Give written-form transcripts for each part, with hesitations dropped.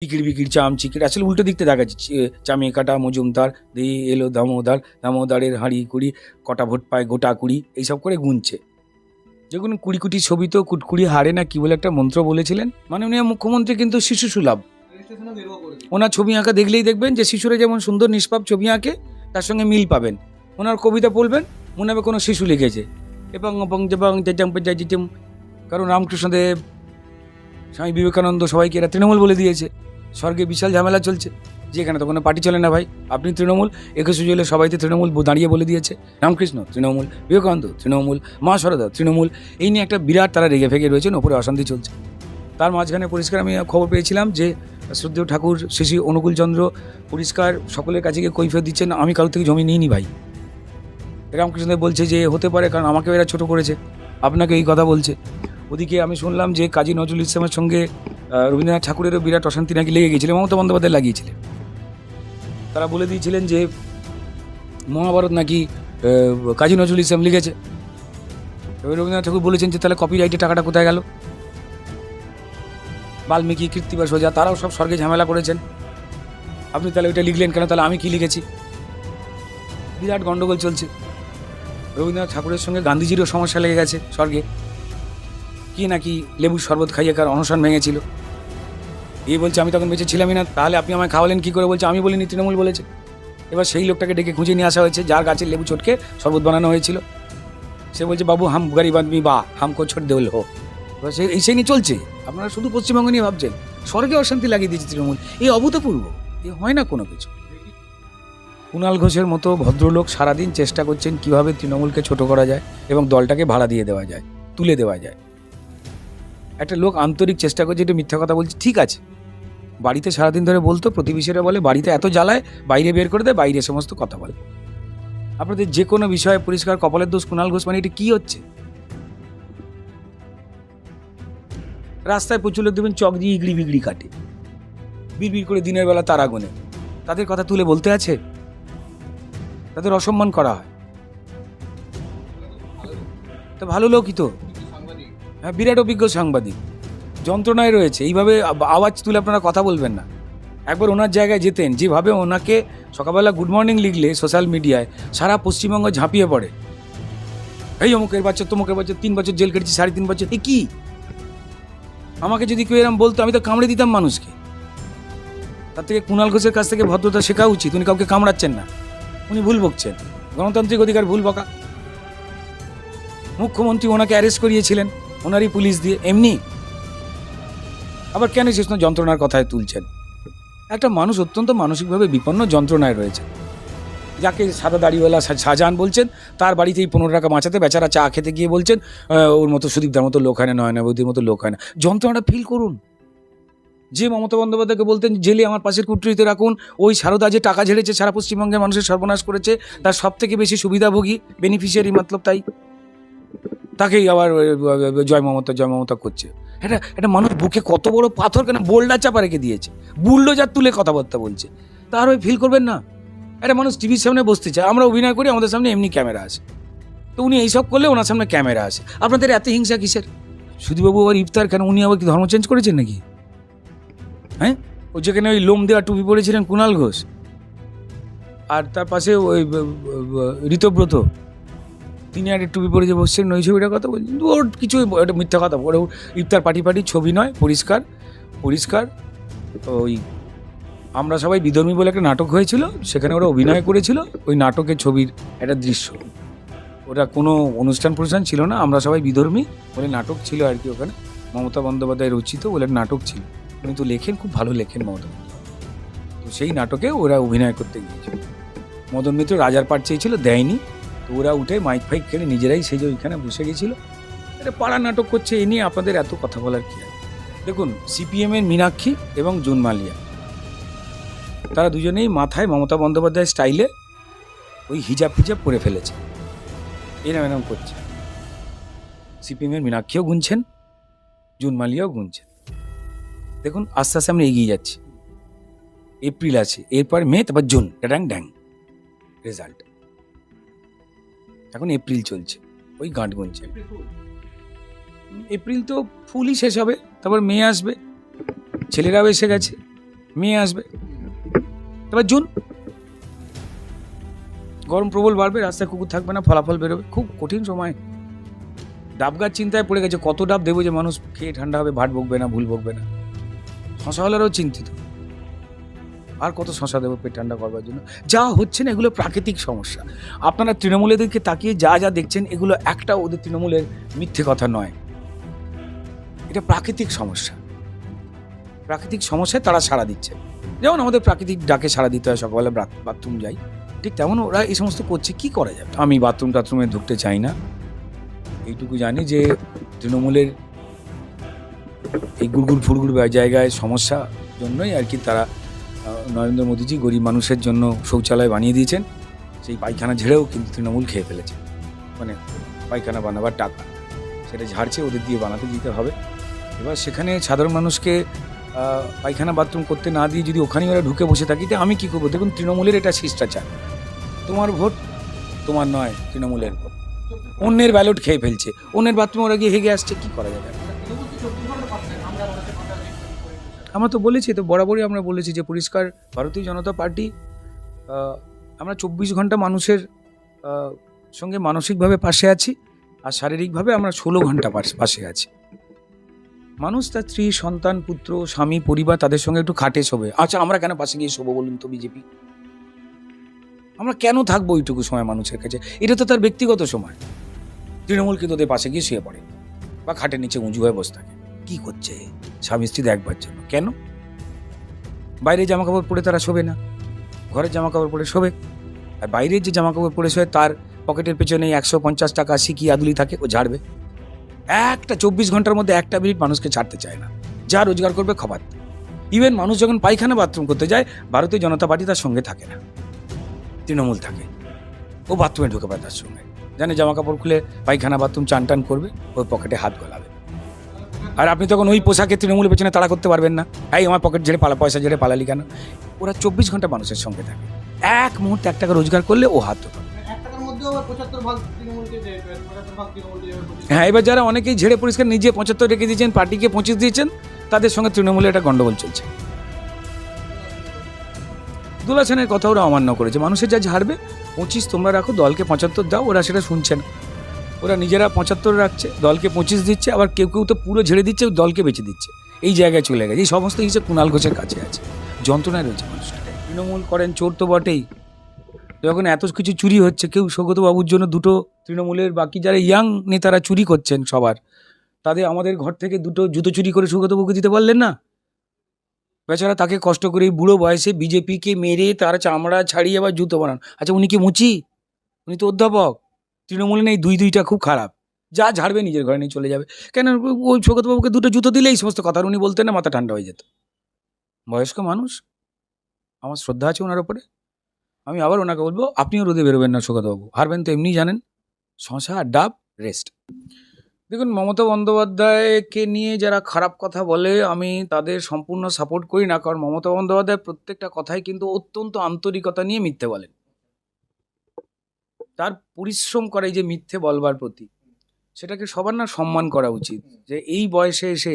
বিকির বিকির চাম চিকির আসলে উল্টো দিকতে দেখাচ্ছে। চামে কাটা মজুমদার দিয়ে এলো দামোদার, দামোদারের হাঁড়ি কুড়ি, কটা ভোট পায় গোটা কুড়ি, এইসব করে গুনছে। যখন কুড়ি কুটি ছবি তো কুটকুড়ি হারে না কি বলে একটা মন্ত্র বলেছিলেন মাননীয় মুখ্যমন্ত্রী, কিন্তু শিশু সুলভ। ওনার ছবি আঁকা দেখলেই দেখবেন যে শিশুরা যেমন সুন্দর নিষ্পাপ ছবি আঁকে, তার সঙ্গে মিল পাবেন। ওনার কবিতা পড়বেন মনে হবে কোনো শিশু লিখেছে। এবং কারণ রামকৃষ্ণদেব, স্বামী বিবেকানন্দ সবাইকে এরা তৃণমূল বলে দিয়েছে। স্বর্গে বিশাল ঝামেলা চলছে যে এখানে তো কোনো পার্টি চলে না ভাই, আপনি তৃণমূল। 21 জুলাই সবাইতে তৃণমূল দাঁড়িয়ে বলে দিয়েছে, রামকৃষ্ণ তৃণমূল, বিবেকানন্দ তৃণমূল, মা শারদা তৃণমূল। এই নিয়ে একটা বিরাট তারা রেগে ফেগে রয়েছেন, ওপরে অশান্তি চলছে। তার মাঝখানে পরিষ্কার আমি খবর পেয়েছিলাম যে শ্রদ্ধেয় ঠাকুর শ্রী অনুকূলচন্দ্র পরিষ্কার সকলের কাছে গিয়ে কৈফিয়ত দিচ্ছেন, আমি কারোর থেকে জমি নিইনি ভাই। রামকৃষ্ণদেব বলছে যে হতে পারে, কারণ আমাকেও এরা ছোট করেছে, আপনাকে এই কথা বলছে। ওদিকে আমি শুনলাম যে কাজী নজরুল ইসলামের সঙ্গে রবীন্দ্রনাথ ঠাকুরেরও বিরাট অশান্তি নাকি লেগে গিয়েছিল, মমতা বন্দ্যোপাধ্যায় লাগিয়েছিলেন। তারা বলে দিয়েছিলেন যে মহাভারত নাকি কাজী নজরুল ইসলাম লিখেছে। এবার রবীন্দ্রনাথ ঠাকুর বলেছেন যে তাহলে কপিরাইটের টাকাটা কোথায় গেল? বাল্মীকি, কৃত্তিবাস ওঝা তারাও সব স্বর্গে ঝামেলা করেছেন, আপনি তাহলে ওইটা লিখলেন কেন? তাহলে আমি কি লিখেছি? বিরাট গন্ডগোল চলছে। রবীন্দ্রনাথ ঠাকুরের সঙ্গে গান্ধীজিরও সমস্যা লেগে গেছে স্বর্গে, কি নাকি লেবুর শরবত খাইয়ে কার অনশন ভেঙেছিল। এই বলছে আমি তখন বেঁচে ছিলামই না, তাহলে আপনি আমায় খাওয়ালেন কি করে? বলছে আমি বলিনি, তৃণমূল বলেছে। এবার সেই লোকটাকে ডেকে খুঁজে নিয়ে আসা হয়েছে যার গাছের লেবু চটকে শরবত বানানো হয়েছিল। সে বলছে বাবু হাম গরিব আদমি, বা হামকো ছোট দেল হো। এবার সেই নিয়ে চলছে। আপনারা শুধু পশ্চিমবঙ্গ নিয়ে ভাবছেন, স্বর্গে অশান্তি লাগিয়ে দিয়েছে তৃণমূল। এই অভূতপূর্ব, এ হয় না কোনো কিছু। কুণাল ঘোষের মতো ভদ্রলোক সারাদিন চেষ্টা করছেন কিভাবে তৃণমূলকে ছোট করা যায় এবং দলটাকে ভাড়া দিয়ে দেওয়া যায়, তুলে দেওয়া যায়। একটা লোক আন্তরিক চেষ্টা করছে, এটা মিথ্যা কথা বলছে ঠিক আছে, বাড়িতে সারাদিন ধরে বলতো, প্রতিবেশীরা বলে বাড়িতে এত জ্বালায় বাইরে বের করে দেয়, বাইরে সমস্ত কথা বলে। আপনাদের যে কোনো বিষয়ে পরিষ্কার কপালের দোষ কুণাল ঘোষ, মানে এটা কি হচ্ছে? রাস্তায় প্রচুর লোক দেবেন চক দিয়ে ইগড়ি বিগড়ি কাটে, বিড়বিড় করে দিনের বেলা তারা গোনে, তাদের কথা তুলে বলতে আছে? তাদের অসম্মান করা হয়। তো ভালো লোকই তো, হ্যাঁ, বিরাট অভিজ্ঞ সাংবাদিক, যন্ত্রণায় রয়েছে। এইভাবে আওয়াজ তুলে আপনারা কথা বলবেন না। একবার ওনার জায়গায় যেতেন, যেভাবে ওনাকে সকালবেলা গুড মর্নিং লিখলে সোশ্যাল মিডিয়ায় সারা পশ্চিমবঙ্গ ঝাঁপিয়ে পড়ে, এই অমুকের বাচ্চা তমুকের বাচ্চা, 3 বছর জেল কেটেছি, 3.5 বছর, এ কি? আমাকে যদি কেউ এরম বলতো আমি তো কামড়ে দিতাম মানুষকে। তার থেকে কুণাল ঘোষের কাছ থেকে ভদ্রতা শেখা উচিত। উনি কাউকে কামড়াচ্ছেন না, উনি ভুল বকছেন, গণতান্ত্রিক অধিকার ভুল বকা। মুখ্যমন্ত্রী ওনাকে অ্যারেস্ট করিয়েছিলেন ওনারই পুলিশ দিয়ে, এমনি। আবার কেন শেষ যন্ত্রণার কথায় তুলছেন? একটা মানুষ অত্যন্ত মানসিকভাবে বিপন্ন, যন্ত্রণায় রয়েছে। যাকে সাদা দাড়িওয়ালা শাহজাহান বলছেন, তার বাড়িতেই 15 টাকা বাঁচাতে বেচারা চা খেতে গিয়ে বলছেন ওর মতো সুদীপদার মতো লোক হয় না, নয়নাবতীর মতো লোক হয় না। যন্ত্রণাটা ফিল করুন। যে মমতা বন্দ্যোপাধ্যায়কে বলতেন জেলে আমার পাশের কুটরিতে রাখুন, ওই সারদা যে টাকা ঝেড়েছে সারা পশ্চিমবঙ্গের মানুষের সর্বনাশ করেছে, তার সব থেকে বেশি সুবিধাভোগী বেনিফিশিয়ারি মতলব তাই, তাকেই আবার জয় মমতা করছে। এটা মানুষ বুকে কত বড় পাথর কেন বোল্ডার চাপা রেখে দিয়েছে, বুলডোজার তুলে কথাবার্তা বলছে, তার ওই ফিল করবেন না? একটা মানুষ টিভির সামনে বসতে চায়, আমরা অভিনয় করি, আমাদের সামনে এমনি ক্যামেরা আসে, তো উনি এইসব করলে ওনার সামনে ক্যামেরা আসে। আপনাদের এত হিংসা কিসের? সুধীবাবু আবার ইফতার কেন, উনি আবার কি ধর্ম চেঞ্জ করেছেন নাকি? হ্যাঁ, ওই যেখানে ওই লোম দেওয়া টুপি পরেছিলেন কুণাল ঘোষ, আর তার পাশে ওই ঋতব্রত, তিনি আর টুপি পরে যে বসছেন, ওই ছবিটার কথা বলছেন। ওর কিছু একটা মিথ্যা কথা, ওর ইফতার পার্টি ছবি নয়, পরিষ্কার ওই আমরা সবাই বিধর্মী বলে একটা নাটক হয়েছিল, সেখানে ওরা অভিনয় করেছিল, ওই নাটকের ছবির একটা দৃশ্য। ওটা কোনো অনুষ্ঠান ছিল না, আমরা সবাই বিধর্মী বলে নাটক ছিল আর কি। ওখানে মমতা বন্দ্যোপাধ্যায় রচিত বলে নাটক ছিল। উনি তো লেখেন, খুব ভালো লেখেন মমতা বন্দ্যোপাধ্যায়। তো সেই নাটকে ওরা অভিনয় করতে গিয়েছিল। মদন মিত্র রাজার পাট চেয়েছিল, দেয়নি, তো ওরা উঠে মাইক ফাইক কেড়ে নিজেরাই সেই যে ওইখানে বসে গেছিলো। এটা পাড়া নাটক করছে, এ নিয়ে আপনাদের এত কথা বলার কী আছে? দেখুন, সিপিএমের মীনাক্ষী এবং জুন মালিয়া, তারা দুজনেই মাথায় মমতা বন্দ্যোপাধ্যায়ের স্টাইলে ওই হিজাব ফিজাব পরে ফেলেছে, এরম করছে। সিপিএমের মীনাক্ষীও গুনছেন, জুন মালিয়াও গুনছেন। দেখুন আস্তে আস্তে আমরা এগিয়ে যাচ্ছি। এপ্রিল আছে, এরপর মে, তারপর জুন, ড্যাং ড্যাং রেজাল্ট। এখন এপ্রিল চলছে, ওই গাঁট গুনছে। এপ্রিল তো ফুলই শেষ হবে, তারপর মে আসবে, ছেলেরাও এসে গেছে, মেয়ে আসবে, এবার জুন গরম প্রবল বাড়বে, রাস্তায় কুকুর থাকবে না, ফলাফল বেরোবে, খুব কঠিন সময়। ডাব গাছ চিন্তায় পড়ে গেছে, কত ডাব দেবো যে মানুষ খেয়ে ঠান্ডা হবে, ভাট বকবে না, ভুল বকবে না। শশাওয়ালারাও চিন্তিত, আর কত শশা দেবো পেট ঠান্ডা করবার জন্য। যা হচ্ছে না এগুলো প্রাকৃতিক সমস্যা। আপনারা তৃণমূলেদেরকে তাকিয়ে যা যা দেখছেন এগুলো একটা ওদের তৃণমূলের মিথ্যে কথা নয়, এটা প্রাকৃতিক সমস্যা। প্রাকৃতিক সমস্যায় তারা সাড়া দিচ্ছে, যেমন আমাদের প্রাকৃতিক ডাকে সাড়া দিতে হয়, সকালে বাথরুম যাই, ঠিক তেমন ওরা এই সমস্ত করছে। কি করা যাবে? আমি টাথরুমে ঢুকতে চাই না, এইটুকু জানি যে তৃণমূলের এই গুড়গুড় ফুড়গুড় জায়গায় সমস্যা জন্যই আর কি তারা নরেন্দ্র মোদীজি গরিব মানুষের জন্য শৌচালয় বানিয়ে দিয়েছেন। সেই পায়খানা ঝেড়েও কিন্তু তৃণমূল খেয়ে ফেলেছে, মানে পায়খানা বানাবার টাকা সেটা ঝাড়ছে, ওদের দিয়ে বানাতে দিতে হবে। এবার সেখানে সাধারণ মানুষকে পায়খানা বাথরুম করতে না দিয়ে যদি ওখানেই ওরা ঢুকে বসে থাকি, আমি কী করবো? দেখুন, তৃণমূলের এটা শিষ্টাচার, তোমার ভোট তোমার নয়, তৃণমূলের ভোট। অন্যের ব্যালট খেয়ে ফেলছে, অন্যের বাথরুমে ওরা গিয়ে হেগে আসছে, কী করা যাবে? আমরা তো বলেছি, তো বরাবরই আমরা বলেছি যে পরিষ্কার ভারতীয় জনতা পার্টি, আমরা 24 ঘন্টা মানুষের সঙ্গে মানসিকভাবে পাশে আছি, আর শারীরিকভাবে আমরা 16 ঘন্টা পাশে আছি। মানুষ তার স্ত্রী, সন্তান, পুত্র, স্বামী, পরিবার তাদের সঙ্গে একটু খাটে শোবে। আচ্ছা, আমরা কেন পাশে গিয়ে শোবো বলুন তো? বিজেপি আমরা কেন থাকবো ওইটুকু সময় মানুষের কাছে? এটা তো তার ব্যক্তিগত সময়। তৃণমূল কিন্তু ওদের পাশে গিয়ে শুয়ে পড়ে বা খাটের নিচে উঁচু হয়ে বসে থাকে। কি করছে? স্বামী স্ত্রী দেখবার জন্য। কেন? বাইরে জামা কাপড় পরে তারা শোবে না, ঘরের জামা কাপড় পরে শোবে। আর বাইরের যে জামা কাপড় পরে শোয় তার পকেটের পেছনে 150 টাকা সিকি আদুলি থাকে, ও ঝাড়বে। একটা 24 ঘন্টার মধ্যে একটা মিনিট মানুষকে ছাড়তে চায় না, যা রোজগার করবে খাবার। ইভেন মানুষ যখন পায়খানা বাথরুম করতে যায়, ভারতীয় জনতা পার্টি তার সঙ্গে থাকে না, তৃণমূল থাকে। ও বাথরুমে ঢুকে পায় তার সঙ্গে, জানে জামা কাপড় খুলে পায়খানা বাথরুম চান টান করবে, ওই পকেটে হাত গলাবে। আর আপনি তখন ওই পোশাকে তৃণমূলের পেছনে তাড়া করতে পারবেন না, এই আমার পকেট ঝেড়ে পয়সা ঝেড়ে পালালি কেন? ওরা 24 ঘন্টা মানুষের সঙ্গে থাকে, এক মুহূর্তে 1 টাকা রোজগার করলে ও হাত ধোবে। হ্যাঁ, এবার যারা অনেকেই ঝেড়ে পরিষ্কার নিজে 75 রেখে দিয়েছেন, পার্টিকে 25 দিয়েছেন, তাদের সঙ্গে তৃণমূলের একটা গন্ডগোল চলছে। দুলাছানের কথা ওরা অমান্য করেছে। মানুষের যা ঝাড়বে 25 তোমরা রাখো, দলকে 75 দাও, ওরা সেটা শুনছে না। ওরা নিজেরা 75 রাখছে, দলকে 25 দিচ্ছে, আবার কেউ কেউ তো পুরো ঝেড়ে দিচ্ছে, দলকে বেঁচে দিচ্ছে। এই জায়গায় চলে গেছে। এই সমস্ত হিসেবে কুণাল ঘোষের কাছে আছে, যন্ত্রণায় রয়েছে মানুষটা। তৃণমূল করেন, চোর তো বটেই। যখন এত কিছু চুরি হচ্ছে, কেউ সৌগতবাবুর জন্য দুটো তৃণমূলের বাকি যারা ইয়াং নেতারা চুরি করছেন সবার, তাদের আমাদের ঘর থেকে দুটো জুতো চুরি করে সৌগতবাবুকে দিতে পারলেন না? বেচারা তাকে কষ্ট করে বুড়ো বয়সে বিজেপিকে মেরে তার চামড়া ছাড়িয়ে আবার জুতো বানান। আচ্ছা, উনি কি মুচি? উনি তো অধ্যাপক। তৃণমূলে নেই, দুইটা খুব খারাপ। যা ঝাড়বে নিজের ঘরে নিয়ে চলে যাবে। কেন? ওই সৌগতবাবুকে দুটো জুতো দিলে এই সমস্ত কথা উনি বলতেন না, মাথা ঠান্ডা হয়ে যেত। বয়স্ক মানুষ, আমার শ্রদ্ধা আছে ওনার ওপরে। আমি আবার ওনাকে বলবো, আপনিও রোদে বেরোবেন না সৌগতবাবু, হারবেন তো এমনি জানেন। শশা আর ডাব, রেস্ট। দেখুন, মমতা বন্দ্যোপাধ্যায়কে নিয়ে যারা খারাপ কথা বলে, আমি তাদের সম্পূর্ণ সাপোর্ট করি না, কারণ মমতা বন্দ্যোপাধ্যায় প্রত্যেকটা কথাই কিন্তু অত্যন্ত আন্তরিকতা নিয়ে মিথ্যে বলেন। তার পরিশ্রম করে এই যে মিথ্যে বলবার প্রতি, সেটাকে সবার না সম্মান করা উচিত। যে এই বয়সে এসে,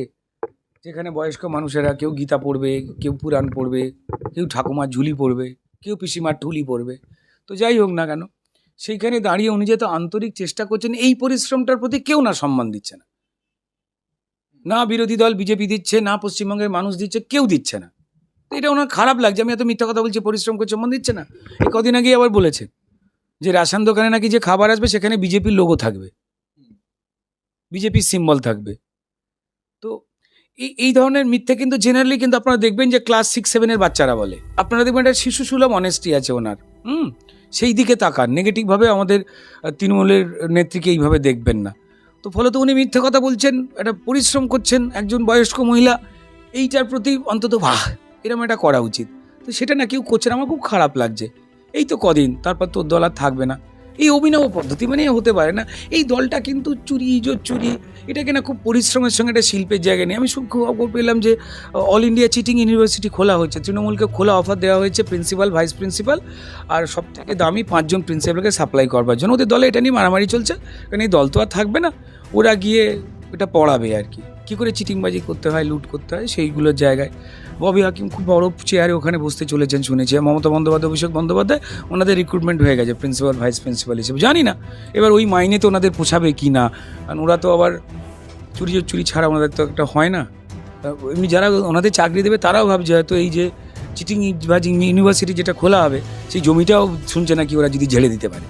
যেখানে বয়স্ক মানুষেরা কেউ গীতা পড়বে, কেউ পুরাণ পড়বে, কেউ ঠাকুমার ঝুলি পড়বে, কেউ পিসিমার ঠুলি পড়বে, তো যাই হোক না কেন, সেইখানে দাঁড়িয়ে উনি যেহেতু আন্তরিক চেষ্টা করছেন, এই পরিশ্রমটার প্রতি কেউ না সম্মান দিচ্ছে না। না বিরোধী দল বিজেপি দিচ্ছে, না পশ্চিমবঙ্গের মানুষ দিচ্ছে, কেউ দিচ্ছে না। তো এটা ওনার খারাপ লাগছে। আমি এত মিথ্যা কথা বলছি, পরিশ্রম করছে, সম্মান দিচ্ছে না। এই কদিন আগেই আবার বলেছে যে রেশন দোকানে নাকি যে খাবার আসবে সেখানে বিজেপির লোগো থাকবে, বিজেপির সিম্বল থাকবে। তো এই ধরনের মিথ্যে কিন্তু জেনারেলি কিন্তু আপনারা দেখবেন যে ক্লাস 6-7 বাচ্চারা বলে। আপনারা দেখবেন একটা শিশু সুলভ অনেস্টি আছে ওনার। সেই দিকে তাকান, নেগেটিভভাবে আমাদের তৃণমূলের নেত্রীকে এইভাবে দেখবেন না। তো ফলত উনি মিথ্যে কথা বলছেন, একটা পরিশ্রম করছেন, একজন বয়স্ক মহিলা, এইটার প্রতি অন্তত এরকম একটা করা উচিত। তো সেটা না কেউ করছেন, আমার খুব খারাপ লাগছে। এই তো কদিন, তারপর তো দল আর থাকবে না। এই অভিনব পদ্ধতি মানে হতে পারে না। এই দলটা কিন্তু চুরি এটাকে না খুব পরিশ্রমের সঙ্গে একটা শিল্পের জায়গা নেই। আমি খবর পেলাম যে অল ইন্ডিয়া চিটিং ইউনিভার্সিটি খোলা হচ্ছে, তৃণমূলকে খোলা অফার দেওয়া হয়েছে প্রিন্সিপাল, ভাইস প্রিন্সিপাল আর সব থেকে দামি 5 জন প্রিন্সিপালকে সাপ্লাই করবার জন্য। ওদের দলে এটা নিয়ে মারামারি চলছে, কারণ এই দল তো আর থাকবে না, ওরা গিয়ে এটা পড়াবে আর কি, কী করে চিটিংবাজি করতে হয়, লুট করতে হয়, সেইগুলোর জায়গায়। ববি হাকিম খুব বড় চেয়ারে ওখানে বসতে চলেছেন শুনেছি, মমতা বন্দ্যোপাধ্যায়, অভিষেক বন্দ্যোপাধ্যায়, ওনাদের রিক্রুটমেন্ট হয়ে গেছে প্রিন্সিপাল ভাইস প্রিন্সিপাল হিসেবে। জানি না এবার ওই মাইনে তো ওনাদের পোষাবে কি না, কারণ ওরা তো আবার চুরি ছাড়া ওনাদের তো একটা হয় না। এমনি যারা ওনাদের চাকরি দেবে তারাও ভাবছে হয়তো এই যে চিটিং ইউনিভার্সিটি যেটা খোলা হবে সেই জমিটাও শুনছে নাকি ওরা যদি ঝেড়ে দিতে পারে।